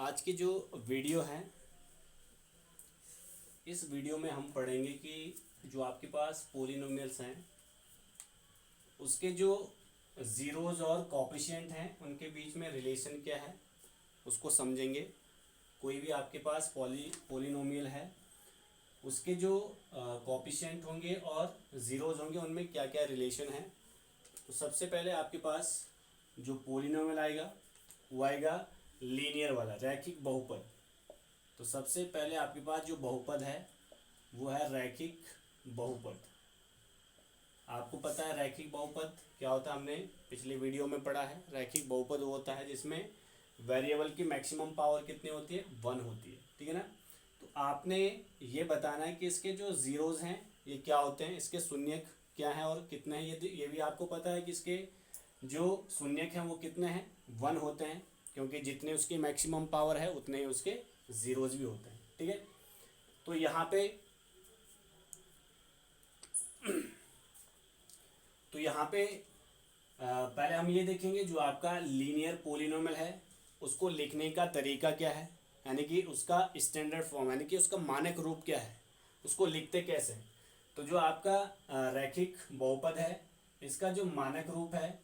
आज की जो वीडियो है, इस वीडियो में हम पढ़ेंगे कि जो आपके पास पोलिनोमियल्स हैं उसके जो ज़ीरोज़ और कॉफिशिएंट हैं उनके बीच में रिलेशन क्या है उसको समझेंगे। कोई भी आपके पास पोलिनोमियल है उसके जो कॉफिशिएंट होंगे और ज़ीरोज़ होंगे उनमें क्या क्या रिलेशन है। तो सबसे पहले आपके पास जो पोलिनोमियल आएगा वो आएगा लीनियर वाला, रैखिक बहुपद। तो सबसे पहले आपके पास जो बहुपद है वो है रैखिक बहुपद। आपको पता है रैखिक बहुपद क्या होता है, हमने पिछली वीडियो में पढ़ा है। रैखिक बहुपद वो होता है जिसमें वेरिएबल की मैक्सिमम पावर कितनी होती है, 1 होती है, ठीक है ना। तो आपने ये बताना है कि इसके जो ज़ीरोज़ हैं ये क्या होते हैं, इसके शून्यक क्या हैं और कितने हैं। ये भी आपको पता है कि इसके जो शून्यक हैं वो कितने हैं, 1 होते हैं, क्योंकि जितने उसकी मैक्सिमम पावर है उतने ही उसके ज़ीरोज़ भी होते हैं, ठीक है। तो यहाँ पे तो यहाँ पे पहले हम ये देखेंगे जो आपका लीनियर पोलिनोमियल है उसको लिखने का तरीका क्या है, यानी कि उसका स्टैंडर्ड फॉर्म, यानी कि उसका मानक रूप क्या है, उसको लिखते कैसे हैं। तो जो आपका रैखिक बहुपद है इसका जो मानक रूप है,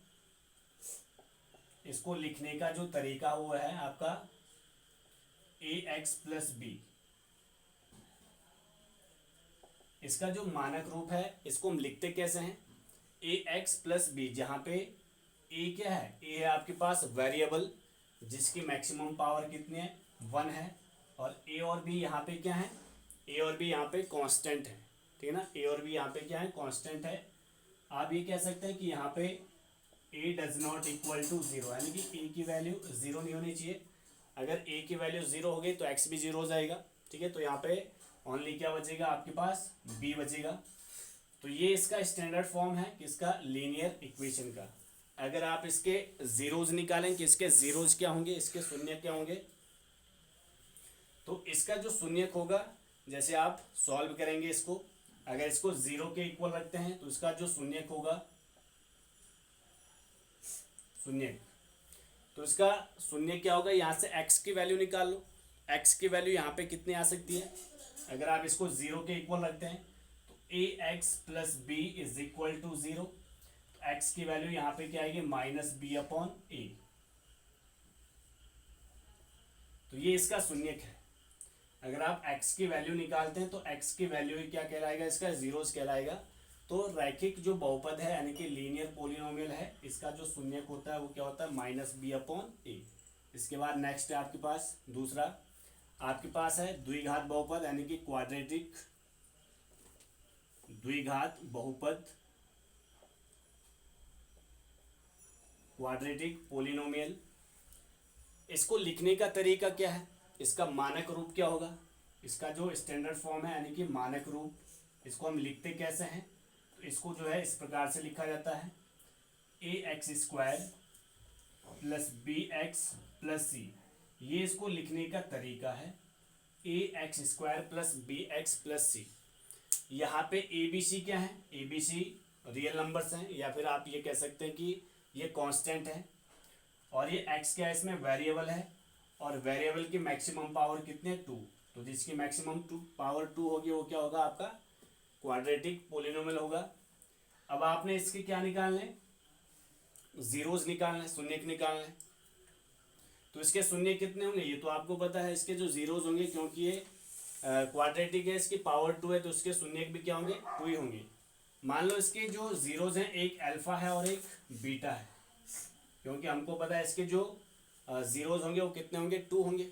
इसको लिखने का जो तरीका वो है आपका ax+b। इसका जो मानक रूप है इसको हम लिखते कैसे हैं, ax+b, जहाँ पे a क्या है, a है आपके पास वेरिएबल जिसकी मैक्सिमम पावर कितनी है, 1 है, और a और b यहाँ पे क्या है, a और b यहाँ पे कांस्टेंट है, ठीक है ना। a और b यहाँ पे क्या है, कांस्टेंट है। आप ये कह सकते हैं कि यहाँ पे a does not equal to 0, यानी कि a की वैल्यू 0 नहीं होनी चाहिए। अगर a की वैल्यू 0 हो गई तो x भी 0 हो जाएगा, ठीक है। तो यहाँ पे ओनली क्या बचेगा आपके पास, b बचेगा। तो ये इसका स्टैंडर्ड फॉर्म है किसका, लीनियर इक्वेशन का। अगर आप इसके ज़ीरोज़ निकालें कि इसके ज़ीरोज़ क्या होंगे, इसके शून्य क्या होंगे, तो इसका जो शून्यक होगा, जैसे आप सॉल्व करेंगे इसको, अगर इसको 0 के इक्वल रखते हैं तो इसका जो शून्यक होगा, शून्यक, तो इसका शून्य क्या होगा, यहाँ से x की वैल्यू निकाल लो। x की वैल्यू यहाँ पे कितनी आ सकती है, अगर आप इसको 0 के इक्वल रखते हैं तो ax+b इज इक्वल टू 0। तो x की वैल्यू यहाँ पे क्या आएगी, -b/a। तो ये इसका शून्यक है। अगर आप x की वैल्यू निकालते हैं तो x की वैल्यू क्या कहलाएगा, इसका ज़ीरोज़ कहलाएगा। तो रैखिक जो बहुपद है यानी कि लीनियर पोलिनोमियल है, इसका जो शून्यक होता है वो क्या होता है, -b/a। इसके बाद नेक्स्ट है आपके पास दूसरा, आपके पास है द्विघात बहुपद यानी कि क्वाड्रेटिक द्विघात बहुपद, क्वाड्रेटिक पोलिनोमियल। इसको लिखने का तरीका क्या है, इसका मानक रूप क्या होगा, इसका जो स्टैंडर्ड फॉर्म है यानी कि मानक रूप, इसको हम लिखते कैसे हैं। तो इसको जो है इस प्रकार से लिखा जाता है, ax² + bx+c। ये इसको लिखने का तरीका है, ax² + bx+c। यहाँ पे ए बी सी क्या है, A B C real numbers हैं, या फिर आप ये कह सकते हैं कि ये कांस्टेंट है, और ये x क्या है, इसमें वेरिएबल है, और वेरिएबल की मैक्सिमम पावर कितनी है, 2। तो जिसकी मैक्सिमम पावर 2 होगी वो क्या होगा, आपका क्वाड्रेटिक पोलिनोमियल होगा। अब आपने इसके क्या निकालने, ज़ीरोज़ निकालने, शून्यक निकालने। तो इसके शून्य कितने होंगे ये तो आपको पता है, इसके जो ज़ीरोज़ होंगे, क्योंकि ये क्वाड्रेटिक है, इसकी पावर 2 है, तो इसके शून्यक भी क्या होंगे, 2 ही होंगे। मान लो इसके जो ज़ीरोज़ हैं, एक अल्फ़ा है और एक बीटा है, क्योंकि हमको पता है इसके जो ज़ीरोज़ होंगे वो कितने होंगे, 2 होंगे।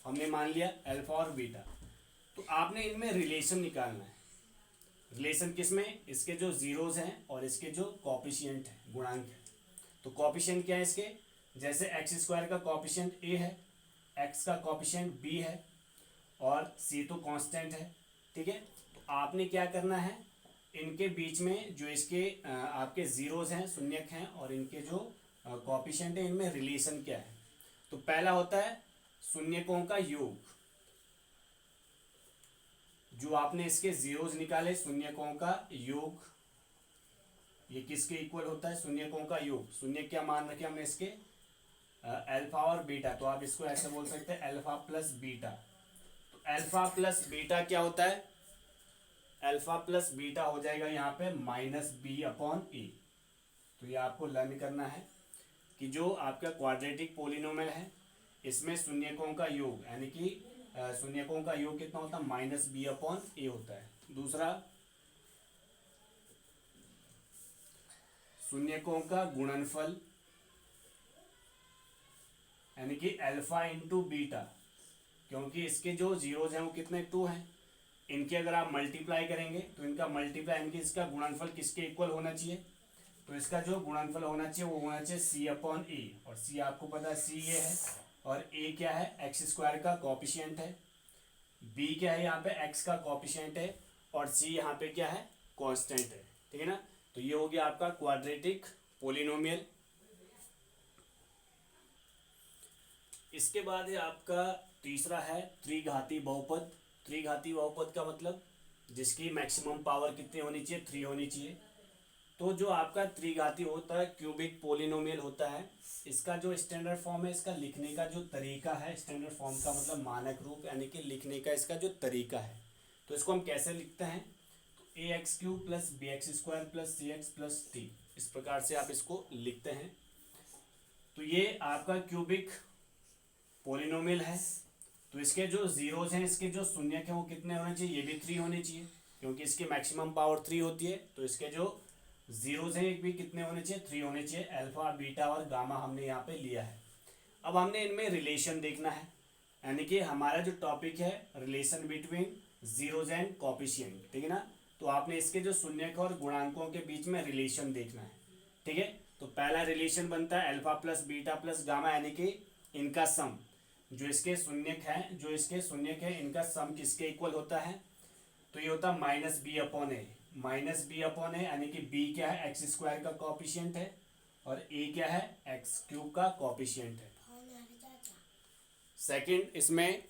हमने मान लिया अल्फ़ा और बीटा। तो आपने इनमें रिलेशन निकालना है। रिलेशन किसमें, इसके जो ज़ीरोज़ हैं और इसके जो कॉफिशिएंट है, गुणांक है। तो कॉफिशिएंट क्या है इसके, जैसे x² का कॉफिशिएंट a है, x का कॉफिशिएंट b है, और c तो कांस्टेंट है, ठीक है। तो आपने क्या करना है, इनके बीच में जो इसके आपके ज़ीरोज़ हैं, शून्यक हैं, और इनके जो कॉफिशिएंट है, इनमें रिलेशन क्या है। तो पहला होता है शून्यकों का योग। जो आपने इसके ज़ीरोज़ निकाले, शून्यकों का योग, ये किसके इक्वल होता है, शून्यकों का योग। शून्य क्या मान रखे हमने इसके, अल्फा और बीटा, तो आप इसको ऐसे बोल सकते हैं अल्फा प्लस बीटा। तो अल्फा प्लस बीटा क्या होता है, अल्फा प्लस बीटा हो जाएगा यहाँ पे माइनस बी अपॉन ए। तो ये आपको लर्न करना है कि जो आपका क्वाड्रेटिक पोलिनोमियल है इसमें शून्यकों का योग यानी कि शून्यकों का योग कितना होता है, माइनस बी अपॉन ए होता है। दूसरा, शून्यकों का गुणनफल यानी कि अल्फा इंटू बीटा, क्योंकि इसके जो जीरोज हैं वो कितने, 2 हैं। इनके अगर आप मल्टीप्लाई करेंगे तो इनका मल्टीप्लाई यानी कि इसका गुणनफल किसके इक्वल होना चाहिए, तो इसका जो गुणनफल होना चाहिए वो होना चाहिए सी अपॉन ए। और सी आपको पता है सी ये है, और ए क्या है, एक्स स्क्वायर का कॉफिशिएंट है, बी क्या है यहाँ पे एक्स का कॉफिशिएंट है, और सी यहाँ पे क्या है, कांस्टेंट है। ठीक है ना। तो ये हो गया आपका क्वाड्रेटिक पोलिनोमियल। इसके बाद है आपका तीसरा है त्रिघाती बहुपद। त्रिघाती बहुपद का मतलब जिसकी मैक्सिमम पावर कितनी होनी चाहिए, 3 होनी चाहिए। तो जो आपका त्रिघाती होता है क्यूबिक पोलिनोमियल होता है, इसका जो स्टैंडर्ड फॉर्म है, इसका लिखने का जो तरीका है, स्टैंडर्ड फॉर्म का मतलब मानक रूप यानी कि लिखने का इसका जो तरीका है, तो इसको हम कैसे लिखते हैं, तो a x cube plus b x square plus c x plus t, इस प्रकार से आप इसको लिखते हैं। तो ये आपका क्यूबिक पोलिनोमियल है। तो इसके जो जीरोज हैं, इसके जो शून्यक हैं वो कितने होने चाहिए, ये भी 3 होने चाहिए, क्योंकि इसकी मैक्सिमम पावर 3 होती है। तो इसके जो जीरोज हैं एक भी कितने होने चाहिए, 3 होने चाहिए। अल्फा बीटा और गामा हमने यहाँ पे लिया है। अब हमने इनमें रिलेशन देखना है, यानी कि हमारा जो टॉपिक है relation between zeros and coefficient. ठीक है ना। तो आपने इसके जो शून्यक और गुणांकों के बीच में रिलेशन देखना है। ठीक है। तो पहला रिलेशन बनता है alpha plus beta plus gamma, यानी कि इनका सम, जो इसके शून्यक है इनका सम किसके इक्वल होता है, तो ये होता है माइनस बी अपॉन ए। माइनस बी अपॉन ए यानी कि बी क्या है, एक्स स्क्वायर का कॉफिशिएंट है, और ए क्या है, एक्स क्यूब का कॉफिशिएंट है। सेकंड, इसमें